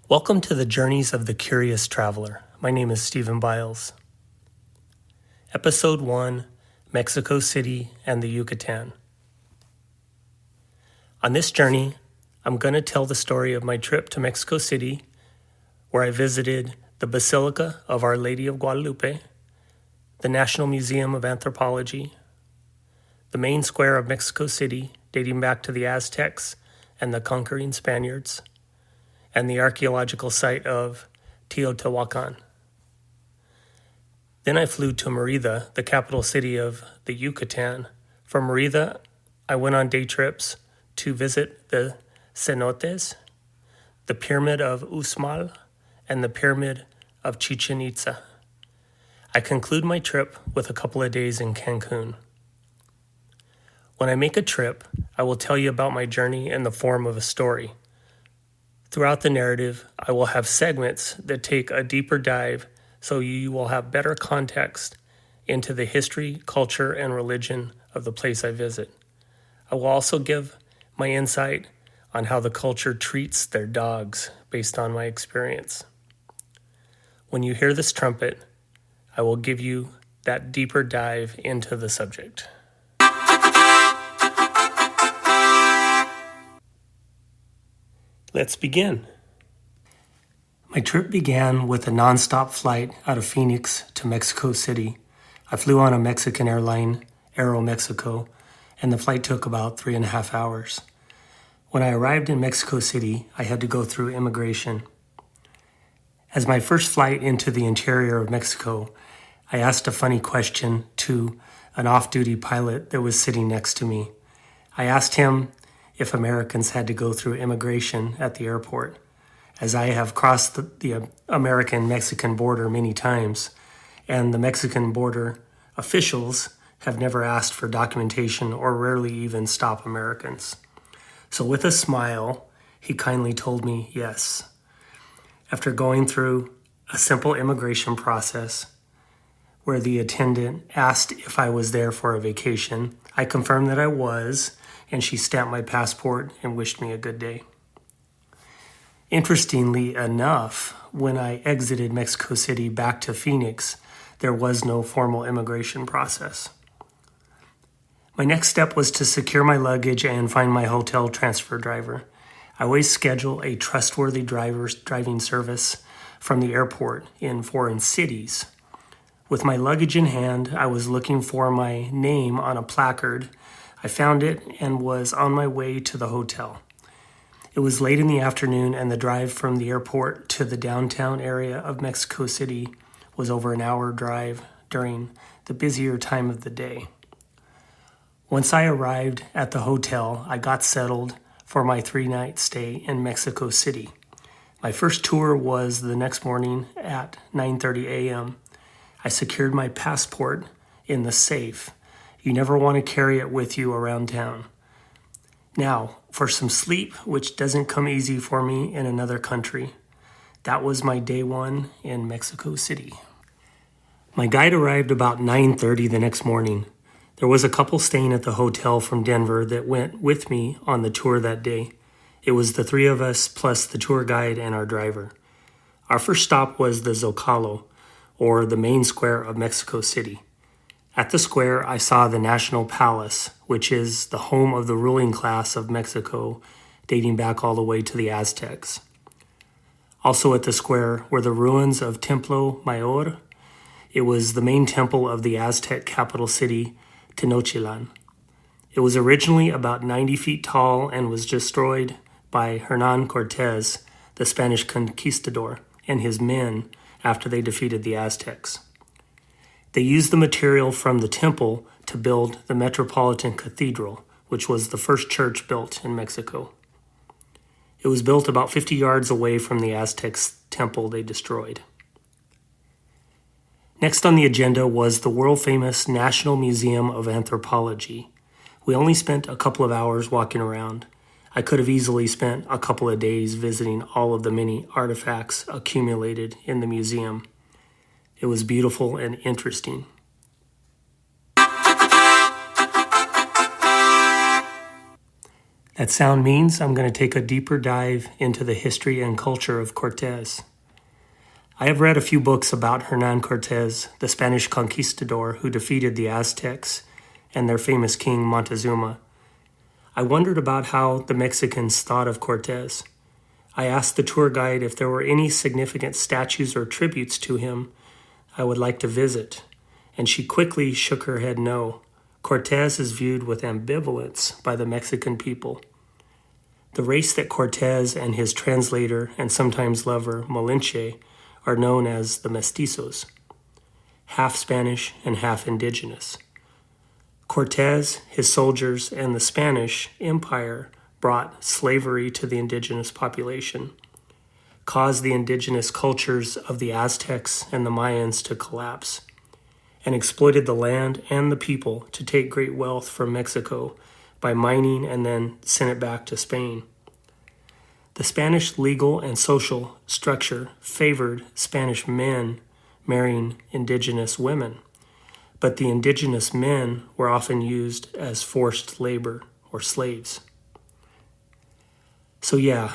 Welcome to the Journeys of the Curious Traveler. My name is Stephen Biles. Episode 1, Mexico City and the Yucatan. On this journey, I'm going to tell the story of my trip to Mexico City, where I visited the Basilica of Our Lady of Guadalupe, the National Museum of Anthropology, the main square of Mexico City dating back to the Aztecs and the conquering Spaniards, and the archaeological site of Teotihuacan. Then I flew to Mérida, the capital city of the Yucatan. From Mérida, I went on day trips to visit the cenotes, the Pyramid of Uxmal, and the Pyramid of Chichen Itza. I conclude my trip with a couple of days in Cancun. When I make a trip, I will tell you about my journey in the form of a story. Throughout the narrative, I will have segments that take a deeper dive so you will have better context into the history, culture, and religion of the place I visit. I will also give my insight on how the culture treats their dogs based on my experience. When you hear this trumpet, I will give you that deeper dive into the subject. Let's begin. My trip began with a nonstop flight out of Phoenix to Mexico City. I flew on a Mexican airline, Aeromexico, and the flight took about 3.5 hours. When I arrived in Mexico City, I had to go through immigration. As my first flight into the interior of Mexico, I asked a funny question to an off-duty pilot that was sitting next to me. I asked him if Americans had to go through immigration at the airport, as I have crossed the American-Mexican border many times, and the Mexican border officials have never asked for documentation or rarely even stop Americans. So with a smile, he kindly told me yes. After going through a simple immigration process where the attendant asked if I was there for a vacation, I confirmed that I was, and she stamped my passport and wished me a good day. Interestingly enough, when I exited Mexico City back to Phoenix, there was no formal immigration process. My next step was to secure my luggage and find my hotel transfer driver. I always schedule a trustworthy driving service from the airport in foreign cities. With my luggage in hand, I was looking for my name on a placard. I found it and was on my way to the hotel. It was late in the afternoon, and the drive from the airport to the downtown area of Mexico City was over an hour drive during the busier time of the day. Once I arrived at the hotel, I got settled for my 3-night stay in Mexico City. My first tour was the next morning at 9:30 a.m. I secured my passport in the safe. You never want to carry it with you around town. Now, for some sleep, which doesn't come easy for me in another country. That was my day 1 in Mexico City. My guide arrived about 9:30 the next morning. There was a couple staying at the hotel from Denver that went with me on the tour that day. It was the 3 of us plus the tour guide and our driver. Our first stop was the Zocalo, or the main square of Mexico City. At the square, I saw the National Palace, which is the home of the ruling class of Mexico, dating back all the way to the Aztecs. Also at the square were the ruins of Templo Mayor. It was the main temple of the Aztec capital city, Tenochtitlan. It was originally about 90 feet tall and was destroyed by Hernán Cortés, the Spanish conquistador, and his men after they defeated the Aztecs. They used the material from the temple to build the Metropolitan Cathedral, which was the first church built in Mexico. It was built about 50 yards away from the Aztecs temple they destroyed. Next on the agenda was the world-famous National Museum of Anthropology. We only spent a couple of hours walking around. I could have easily spent a couple of days visiting all of the many artifacts accumulated in the museum. It was beautiful and interesting. That sound means I'm going to take a deeper dive into the history and culture of Cortez. I have read a few books about Hernan Cortez, the Spanish conquistador who defeated the Aztecs and their famous king Montezuma. I wondered about how the Mexicans thought of Cortez. I asked the tour guide if there were any significant statues or tributes to him I would like to visit, and she quickly shook her head no. Cortez is viewed with ambivalence by the Mexican people. The race that Cortez and his translator and sometimes lover, Malinche, are known as the mestizos, half Spanish and half indigenous. Cortez, his soldiers, and the Spanish Empire brought slavery to the indigenous population, caused the indigenous cultures of the Aztecs and the Mayans to collapse, and exploited the land and the people to take great wealth from Mexico by mining and then send it back to Spain. The Spanish legal and social structure favored Spanish men marrying indigenous women, but the indigenous men were often used as forced labor or slaves. So yeah,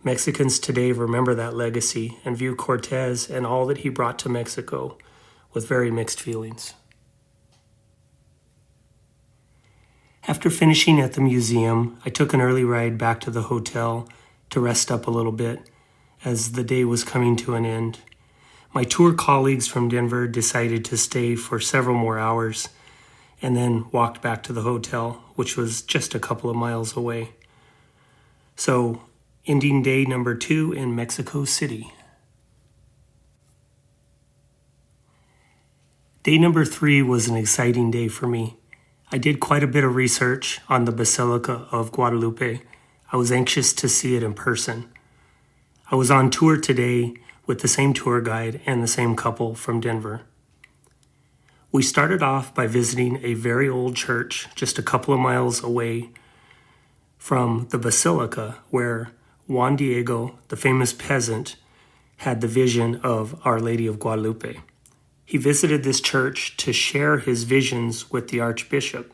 Mexicans today remember that legacy and view Cortez and all that he brought to Mexico with very mixed feelings. After finishing at the museum, I took an early ride back to the hotel to rest up a little bit as the day was coming to an end. My tour colleagues from Denver decided to stay for several more hours and then walked back to the hotel, which was just a couple of miles away. So, ending day number 2 in Mexico City. Day number 3 was an exciting day for me. I did quite a bit of research on the Basilica of Guadalupe. I was anxious to see it in person. I was on tour today with the same tour guide and the same couple from Denver. We started off by visiting a very old church just a couple of miles away from the Basilica, where Juan Diego, the famous peasant, had the vision of Our Lady of Guadalupe. He visited this church to share his visions with the Archbishop.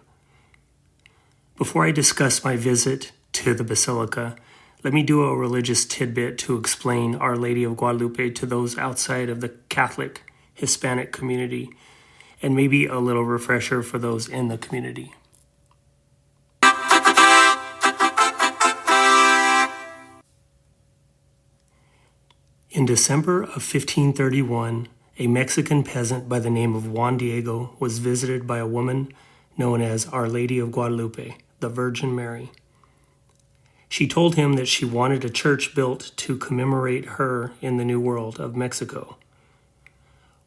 Before I discuss my visit to the Basilica, let me do a religious tidbit to explain Our Lady of Guadalupe to those outside of the Catholic Hispanic community, and maybe a little refresher for those in the community. In December of 1531, a Mexican peasant by the name of Juan Diego was visited by a woman known as Our Lady of Guadalupe, the Virgin Mary. She told him that she wanted a church built to commemorate her in the New World of Mexico.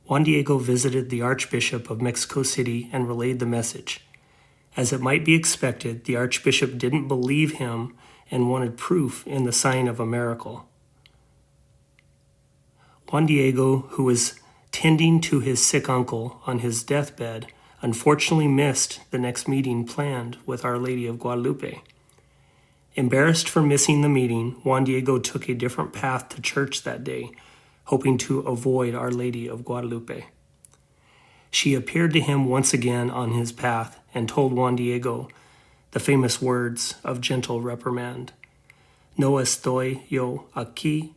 Juan Diego visited the Archbishop of Mexico City and relayed the message. As it might be expected, the Archbishop didn't believe him and wanted proof in the sign of a miracle. Juan Diego, who was tending to his sick uncle on his deathbed, unfortunately missed the next meeting planned with Our Lady of Guadalupe. Embarrassed for missing the meeting, Juan Diego took a different path to church that day, hoping to avoid Our Lady of Guadalupe. She appeared to him once again on his path and told Juan Diego the famous words of gentle reprimand, "No estoy yo aquí,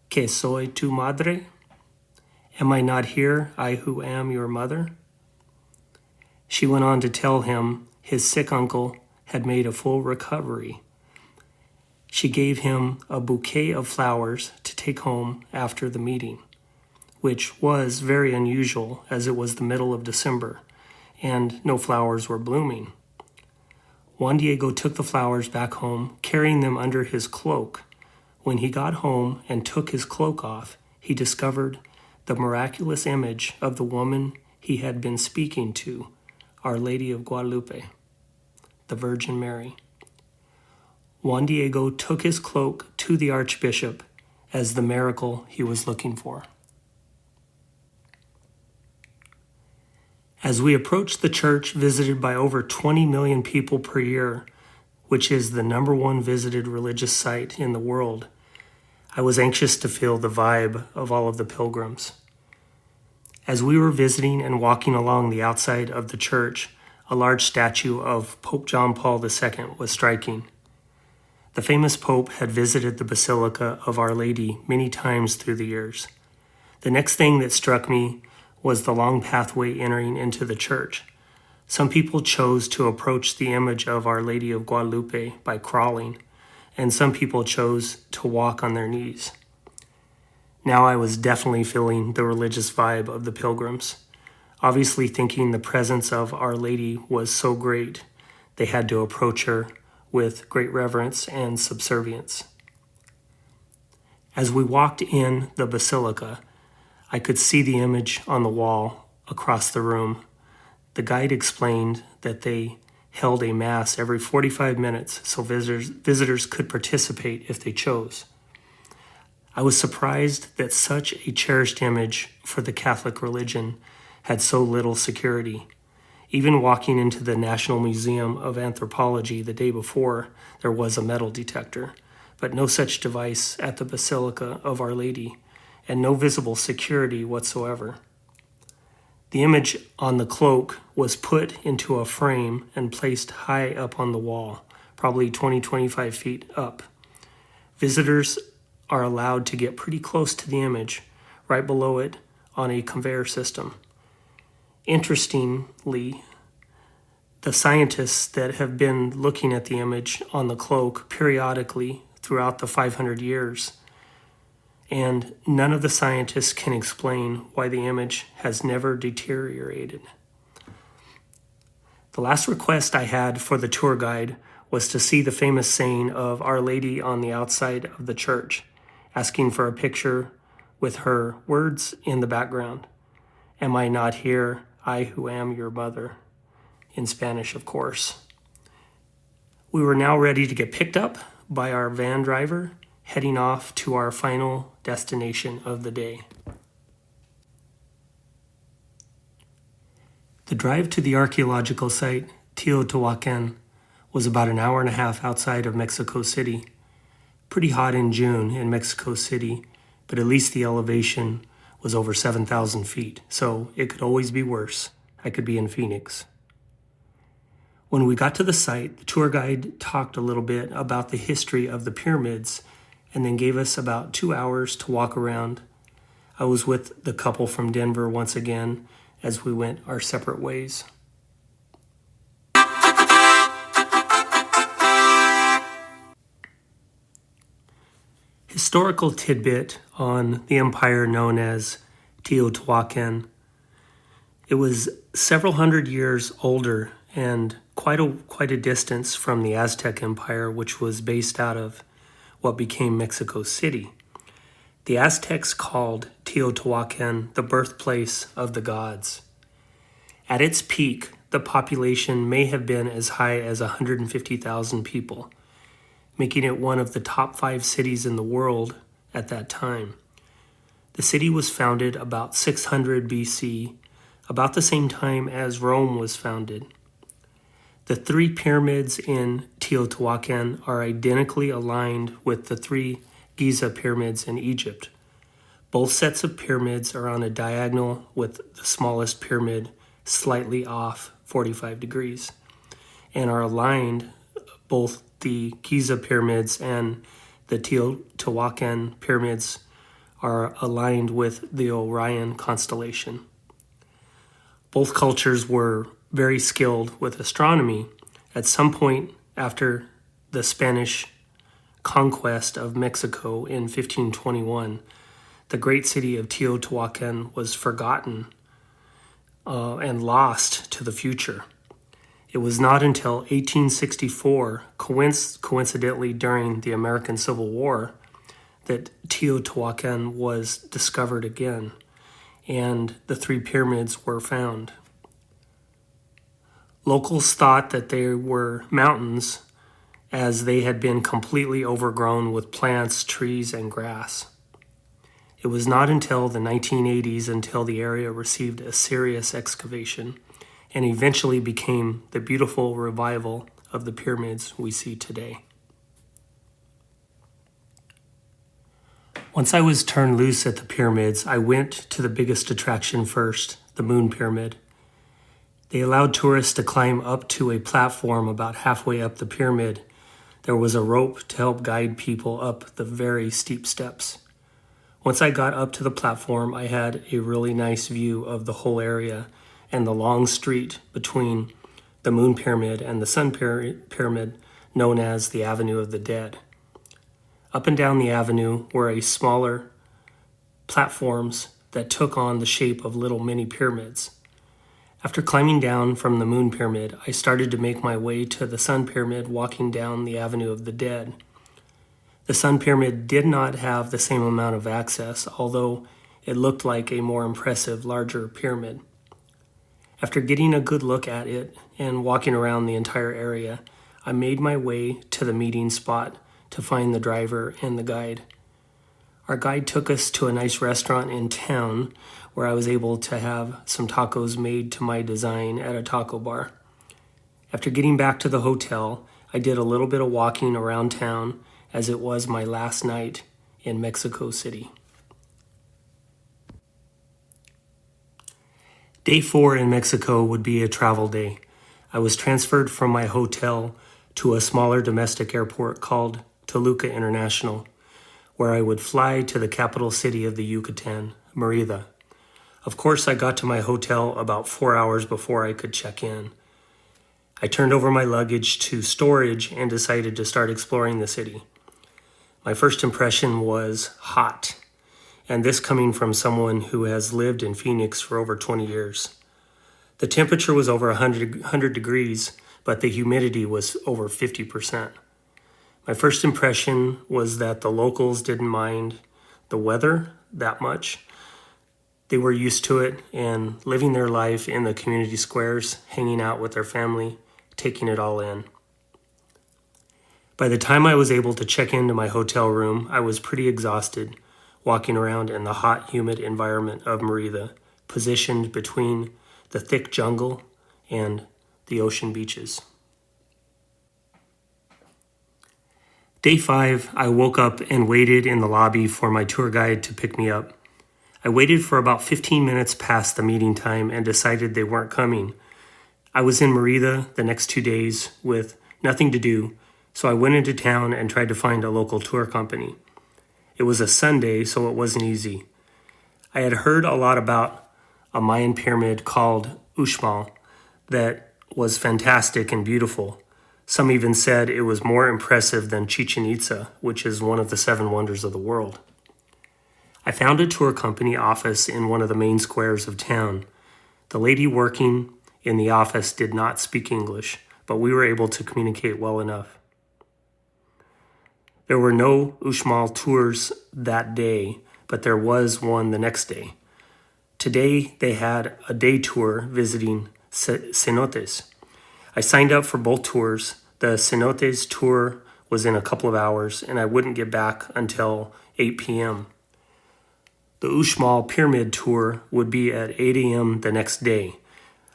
que soy tu madre? Am I not here, I who am your mother?" She went on to tell him his sick uncle had made a full recovery. She gave him a bouquet of flowers to take home after the meeting, which was very unusual as it was the middle of December and no flowers were blooming. Juan Diego took the flowers back home, carrying them under his cloak. When he got home and took his cloak off, he discovered the miraculous image of the woman he had been speaking to, Our Lady of Guadalupe, the Virgin Mary. Juan Diego took his cloak to the Archbishop as the miracle he was looking for. As we approached the church visited by over 20 million people per year, which is the #1 visited religious site in the world, I was anxious to feel the vibe of all of the pilgrims. As we were visiting and walking along the outside of the church, a large statue of Pope John Paul II was striking. The famous Pope had visited the Basilica of Our Lady many times through the years. The next thing that struck me was the long pathway entering into the church. Some people chose to approach the image of Our Lady of Guadalupe by crawling, and some people chose to walk on their knees. Now I was definitely feeling the religious vibe of the pilgrims, obviously thinking the presence of Our Lady was so great they had to approach her with great reverence and subservience. As we walked in the basilica, I could see the image on the wall across the room. The guide explained that they held a mass every 45 minutes so visitors could participate if they chose. I was surprised that such a cherished image for the Catholic religion had so little security. Even walking into the National Museum of Anthropology the day before, there was a metal detector, but no such device at the Basilica of Our Lady, and no visible security whatsoever. The image on the cloak was put into a frame and placed high up on the wall, probably 20-25 feet up. Visitors are allowed to get pretty close to the image, right below it on a conveyor system. Interestingly, the scientists that have been looking at the image on the cloak periodically throughout the 500 years, and none of the scientists can explain why the image has never deteriorated. The last request I had for the tour guide was to see the famous saying of Our Lady on the outside of the church, asking for a picture with her words in the background. Am I not here, I who am your mother? In Spanish, of course. We were now ready to get picked up by our van driver, heading off to our final destination of the day. The drive to the archaeological site, Teotihuacan, was about an hour and a half outside of Mexico City. Pretty hot in June in Mexico City, but at least the elevation was over 7,000 feet, so it could always be worse. I could be in Phoenix. When we got to the site, the tour guide talked a little bit about the history of the pyramids and then gave us about 2 hours to walk around. I was with the couple from Denver once again as we went our separate ways. Historical tidbit on the empire known as Teotihuacan. It was several hundred years older and quite a distance from the Aztec Empire, which was based out of what became Mexico City. The Aztecs called Teotihuacan the birthplace of the gods. At its peak, the population may have been as high as 150,000 people, making it one of the top 5 cities in the world at that time. The city was founded about 600 BC, about the same time as Rome was founded. The 3 pyramids in Teotihuacan are identically aligned with the 3 Giza pyramids in Egypt. Both sets of pyramids are on a diagonal with the smallest pyramid slightly off 45 degrees and are aligned. Both the Giza pyramids and the Teotihuacan pyramids are aligned with the Orion constellation. Both cultures were very skilled with astronomy. At some point after the Spanish conquest of Mexico in 1521, the great city of Teotihuacan was forgotten and lost to the future. It was not until 1864, coincidentally during the American Civil War, that Teotihuacan was discovered again, and the 3 pyramids were found. Locals thought that they were mountains as they had been completely overgrown with plants, trees, and grass. It was not until the 1980s until the area received a serious excavation and eventually became the beautiful revival of the pyramids we see today. Once I was turned loose at the pyramids, I went to the biggest attraction first, the Moon Pyramid. They allowed tourists to climb up to a platform about halfway up the pyramid There was a rope to help guide people up the very steep steps. Once I got up to the platform, I had a really nice view of the whole area and the long street between the Moon Pyramid and the Sun Pyramid, known as the Avenue of the Dead. Up and down the avenue were a smaller platforms that took on the shape of little mini pyramids. After climbing down from the Moon Pyramid, I started to make my way to the Sun Pyramid, walking down the Avenue of the Dead. The Sun Pyramid did not have the same amount of access, although it looked like a more impressive, larger pyramid. After getting a good look at it and walking around the entire area, I made my way to the meeting spot to find the driver and the guide. Our guide took us to a nice restaurant in town where I was able to have some tacos made to my design at a taco bar. After getting back to the hotel, I did a little bit of walking around town as it was my last night in Mexico City. Day 4 in Mexico would be a travel day. I was transferred from my hotel to a smaller domestic airport called Toluca International, where I would fly to the capital city of the Yucatan, Mérida. Of course, I got to my hotel about 4 hours before I could check in. I turned over my luggage to storage and decided to start exploring the city. My first impression was hot, and this coming from someone who has lived in Phoenix for over 20 years. The temperature was over 100 degrees, but the humidity was over 50%. My first impression was that the locals didn't mind the weather that much. They were used to it and living their life in the community squares, hanging out with their family, taking it all in. By the time I was able to check into my hotel room, I was pretty exhausted, walking around in the hot, humid environment of Mérida, positioned between the thick jungle and the ocean beaches. Day 5, I woke up and waited in the lobby for my tour guide to pick me up. I waited for about 15 minutes past the meeting time and decided they weren't coming. I was in Mérida the next 2 days with nothing to do, so I went into town and tried to find a local tour company. It was a Sunday, so it wasn't easy. I had heard a lot about a Mayan pyramid called Uxmal that was fantastic and beautiful. Some even said it was more impressive than Chichen Itza, which is one of the 7 wonders of the world. I found a tour company office in one of the main squares of town. The lady working in the office did not speak English, but we were able to communicate well enough. There were no Uxmal tours that day, but there was one the next day. Today, they had a day tour visiting cenotes. I signed up for both tours. The cenotes tour was in a couple of hours, and I wouldn't get back until 8 p.m. The Uxmal Pyramid tour would be at 8 a.m. the next day.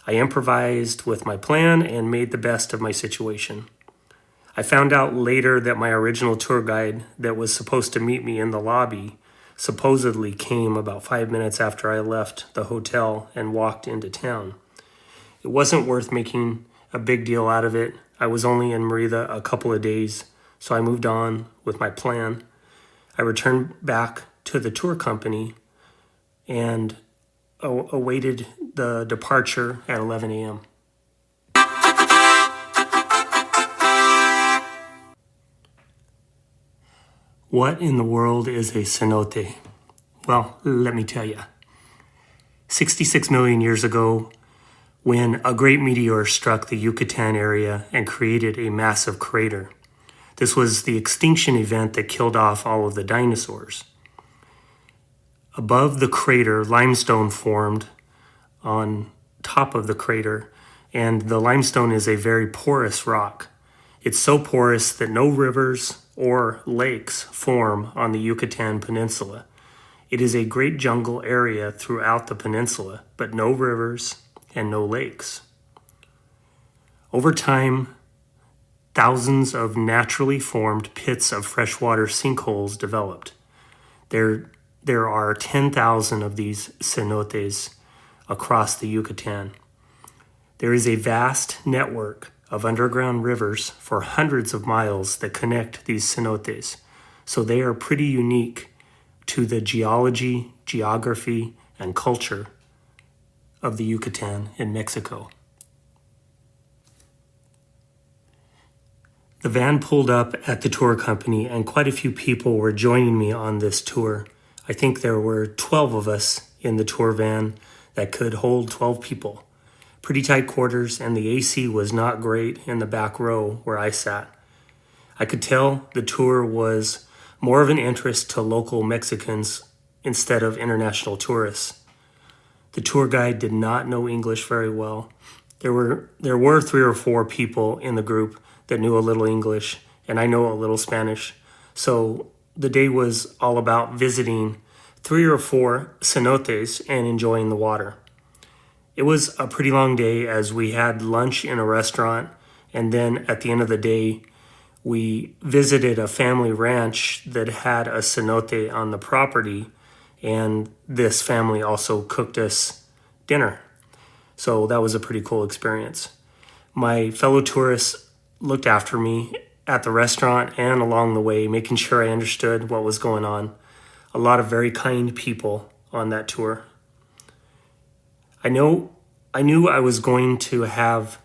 I improvised with my plan and made the best of my situation. I found out later that my original tour guide that was supposed to meet me in the lobby supposedly came about 5 minutes after I left the hotel and walked into town. It wasn't worth making a big deal out of it. I was only in Mérida a couple of days, so I moved on with my plan. I returned back to the tour company and awaited the departure at 11 a.m. What in the world is a cenote? Well, let me tell you. 66 million years ago, when a great meteor struck the Yucatan area and created a massive crater. This was the extinction event that killed off all of the dinosaurs. Above the crater, limestone formed on top of the crater, and the limestone is a very porous rock. It's so porous that no rivers or lakes form on the Yucatan Peninsula. It is a great jungle area throughout the peninsula, but no rivers and no lakes. Over time, thousands of naturally formed pits of freshwater sinkholes developed. There are 10,000 of these cenotes across the Yucatan. There is a vast network of underground rivers for hundreds of miles that connect these cenotes. So they are pretty unique to the geology, geography, and culture of the Yucatan in Mexico. The van pulled up at the tour company, and quite a few people were joining me on this tour. I think there were 12 of us in the tour van that could hold 12 people. Pretty tight quarters, and the AC was not great in the back row where I sat. I could tell the tour was more of an interest to local Mexicans instead of international tourists. The tour guide did not know English very well. There were 3 or 4 people in the group that knew a little English, and I know a little Spanish. So the day was all about visiting 3 or 4 cenotes and enjoying the water. It was a pretty long day as we had lunch in a restaurant, and then at the end of the day, we visited a family ranch that had a cenote on the property, and this family also cooked us dinner. So that was a pretty cool experience. My fellow tourists looked after me at the restaurant and along the way, making sure I understood what was going on. A lot of very kind people on that tour. I knew I was going to have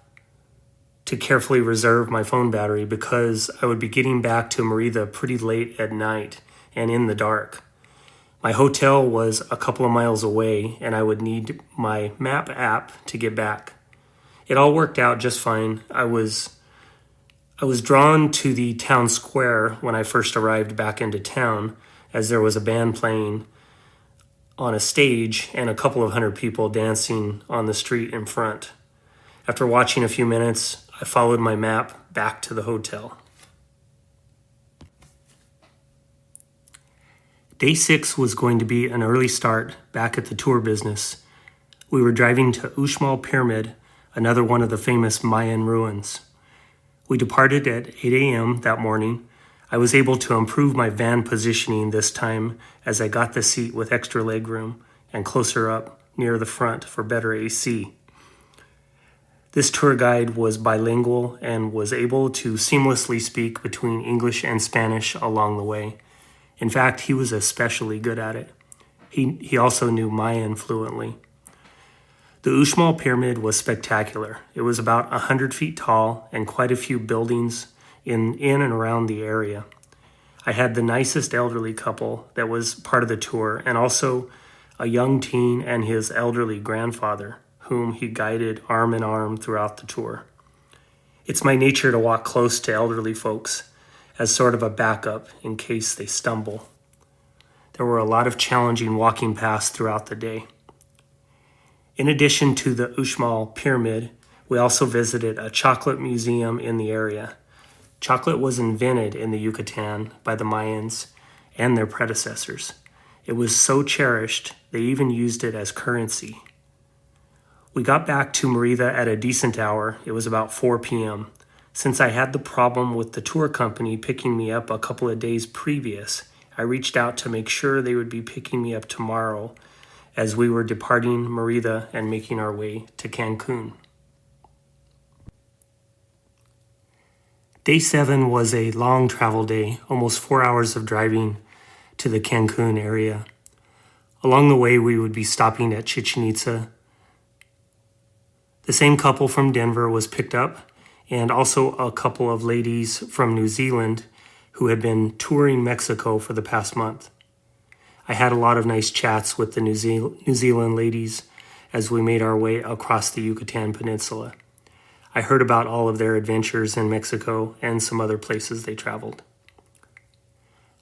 to carefully reserve my phone battery because I would be getting back to Merida pretty late at night and in the dark. My hotel was a couple of miles away, and I would need my map app to get back. It all worked out just fine. I was drawn to the town square when I first arrived back into town, as there was a band playing on a stage and a couple of hundred people dancing on the street in front. After watching a few minutes, I followed my map back to the hotel. Day 6 was going to be an early start back at the tour business. We were driving to Uxmal Pyramid, another one of the famous Mayan ruins. We departed at 8 a.m. that morning. I was able to improve my van positioning this time as I got the seat with extra legroom and closer up near the front for better AC. This tour guide was bilingual and was able to seamlessly speak between English and Spanish along the way. In fact, he was especially good at it. He also knew Mayan fluently. The Uxmal Pyramid was spectacular. It was about 100 feet tall and quite a few buildings in and around the area. I had the nicest elderly couple that was part of the tour, and also a young teen and his elderly grandfather, whom he guided arm in arm throughout the tour. It's my nature to walk close to elderly folks as sort of a backup in case they stumble. There were a lot of challenging walking paths throughout the day. In addition to the Uxmal Pyramid, we also visited a chocolate museum in the area. Chocolate was invented in the Yucatan by the Mayans and their predecessors. It was so cherished, they even used it as currency. We got back to Merida at a decent hour. It was about 4 p.m. Since I had the problem with the tour company picking me up a couple of days previous, I reached out to make sure they would be picking me up tomorrow as we were departing Merida and making our way to Cancun. Day 7 was a long travel day, almost 4 hours of driving to the Cancun area. Along the way, we would be stopping at Chichen Itza. The same couple from Denver was picked up, and also a couple of ladies from New Zealand who had been touring Mexico for the past month. I had a lot of nice chats with the New Zealand ladies as we made our way across the Yucatan Peninsula. I heard about all of their adventures in Mexico and some other places they traveled.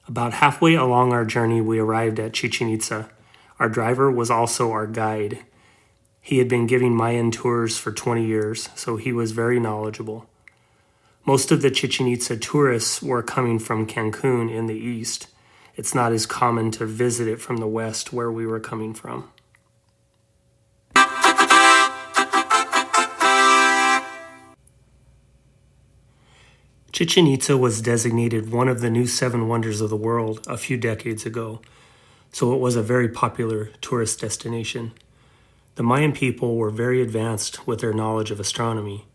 About halfway along our journey, we arrived at Chichen Itza. Our driver was also our guide. He had been giving Mayan tours for 20 years, so he was very knowledgeable. Most of the Chichen Itza tourists were coming from Cancun in the east. It's not as common to visit it from the west where we were coming from. Chichen Itza was designated one of the new 7 wonders of the world a few decades ago, so it was a very popular tourist destination. The Mayan people were very advanced with their knowledge of astronomy.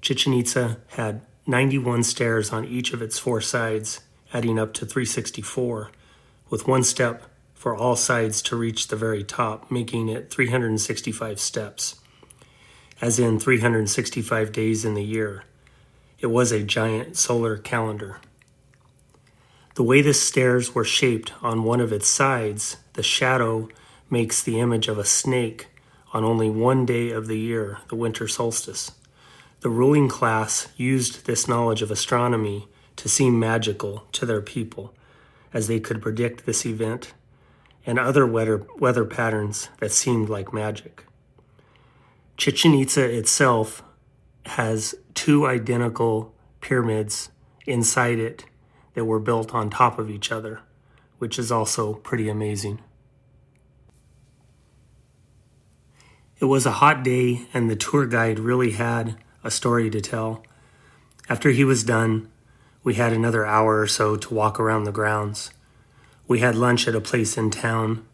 Chichen Itza had 91 stairs on each of its 4 sides, adding up to 364, with one step for all sides to reach the very top, making it 365 steps, as in 365 days in the year. It was a giant solar calendar. The way the stairs were shaped on one of its sides, the shadow makes the image of a snake on only one day of the year, the winter solstice. The ruling class used this knowledge of astronomy to seem magical to their people, as they could predict this event and other weather patterns that seemed like magic. Chichen Itza itself has 2 identical pyramids inside it that were built on top of each other, which is also pretty amazing. It was a hot day, and the tour guide really had a story to tell. After he was done, we had another hour or so to walk around the grounds. We had lunch at a place in town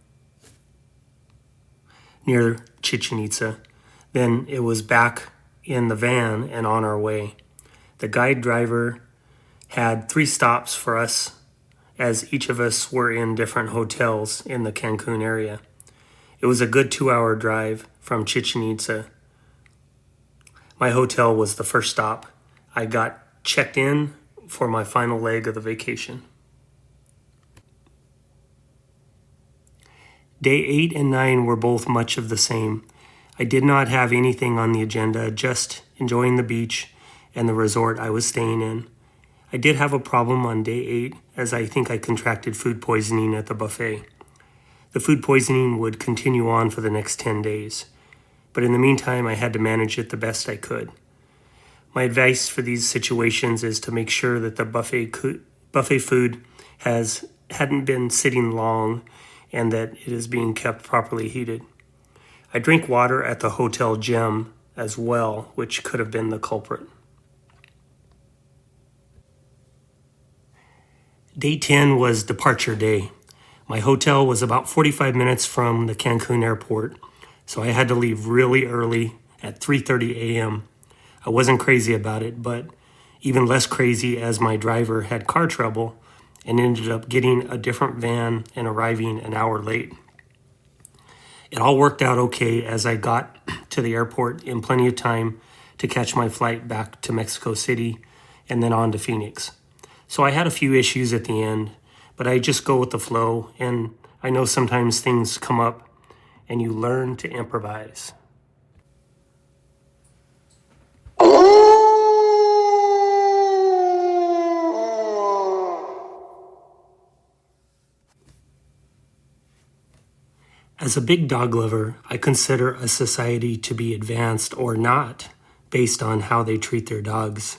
near Chichen Itza. Then it was back in the van and on our way. The guide driver had 3 stops for us, as each of us were in different hotels in the Cancun area. It was a good 2-hour drive from Chichen Itza. My hotel was the first stop. I got checked in for my final leg of the vacation. Day 8 and 9 were both much of the same. I did not have anything on the agenda, just enjoying the beach and the resort I was staying in. I did have a problem on day 8, as I think I contracted food poisoning at the buffet. The food poisoning would continue on for the next 10 days, but in the meantime, I had to manage it the best I could. My advice for these situations is to make sure that the buffet food hadn't been sitting long and that it is being kept properly heated. I drank water at the Hotel Gem as well, which could have been the culprit. Day 10 was departure day. My hotel was about 45 minutes from the Cancun airport, so I had to leave really early at 3:30 a.m. I wasn't crazy about it, but even less crazy as my driver had car trouble and ended up getting a different van and arriving an hour late. It all worked out okay as I got to the airport in plenty of time to catch my flight back to Mexico City and then on to Phoenix. So I had a few issues at the end, but I just go with the flow, and I know sometimes things come up and you learn to improvise. As a big dog lover, I consider a society to be advanced or not based on how they treat their dogs.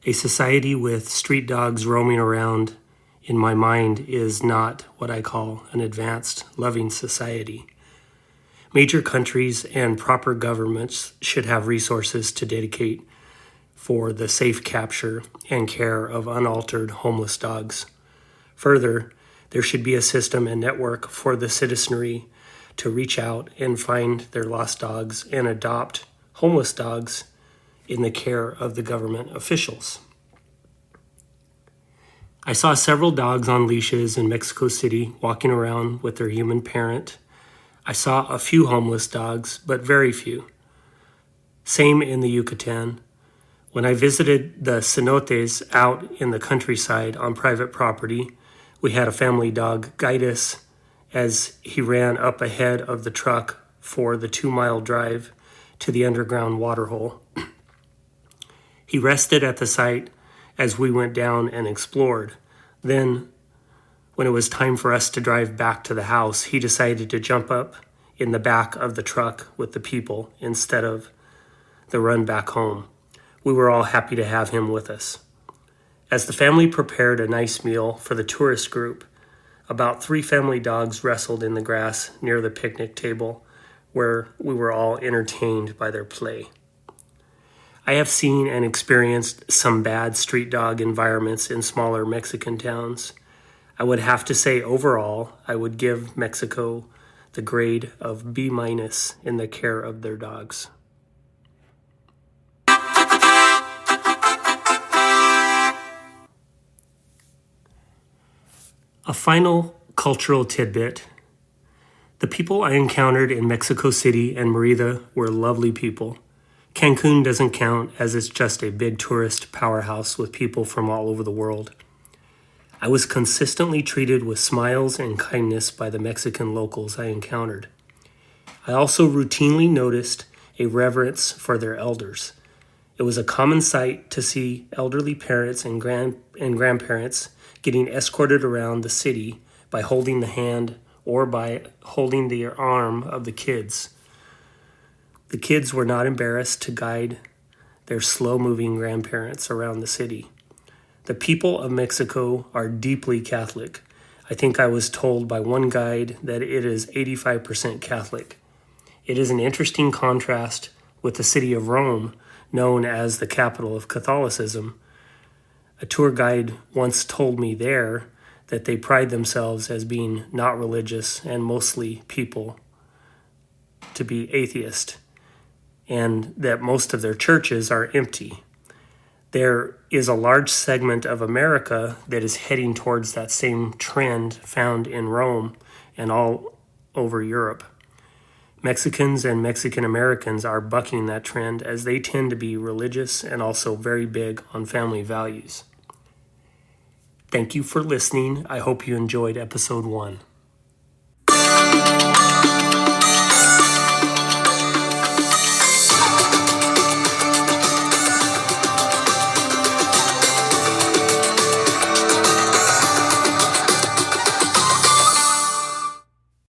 A society with street dogs roaming around, in my mind, is not what I call an advanced, loving society. Major countries and proper governments should have resources to dedicate for the safe capture and care of unaltered homeless dogs. Further, there should be a system and network for the citizenry to reach out and find their lost dogs and adopt homeless dogs in the care of the government officials. I saw several dogs on leashes in Mexico City walking around with their human parent. I saw a few homeless dogs, but very few. Same in the Yucatan. When I visited the cenotes out in the countryside on private property, we had a family dog guide us as he ran up ahead of the truck for the 2-mile drive to the underground waterhole. He rested at the site as we went down and explored. Then, when it was time for us to drive back to the house, he decided to jump up in the back of the truck with the people instead of the run back home. We were all happy to have him with us. As the family prepared a nice meal for the tourist group, about 3 family dogs wrestled in the grass near the picnic table where we were all entertained by their play. I have seen and experienced some bad street dog environments in smaller Mexican towns. I would have to say overall, I would give Mexico the grade of B- in the care of their dogs. A final cultural tidbit. The people I encountered in Mexico City and Merida were lovely people. Cancun doesn't count as it's just a big tourist powerhouse with people from all over the world. I was consistently treated with smiles and kindness by the Mexican locals I encountered. I also routinely noticed a reverence for their elders. It was a common sight to see elderly parents and grandparents getting escorted around the city by holding the hand or by holding the arm of the kids. The kids were not embarrassed to guide their slow-moving grandparents around the city. The people of Mexico are deeply Catholic. I think I was told by one guide that it is 85% Catholic. It is an interesting contrast with the city of Rome, known as the capital of Catholicism. A tour guide once told me there that they pride themselves as being not religious and mostly people to be atheist, and that most of their churches are empty. There is a large segment of America that is heading towards that same trend found in Rome and all over Europe. Mexicans and Mexican Americans are bucking that trend as they tend to be religious and also very big on family values. Thank you for listening. I hope you enjoyed episode 1.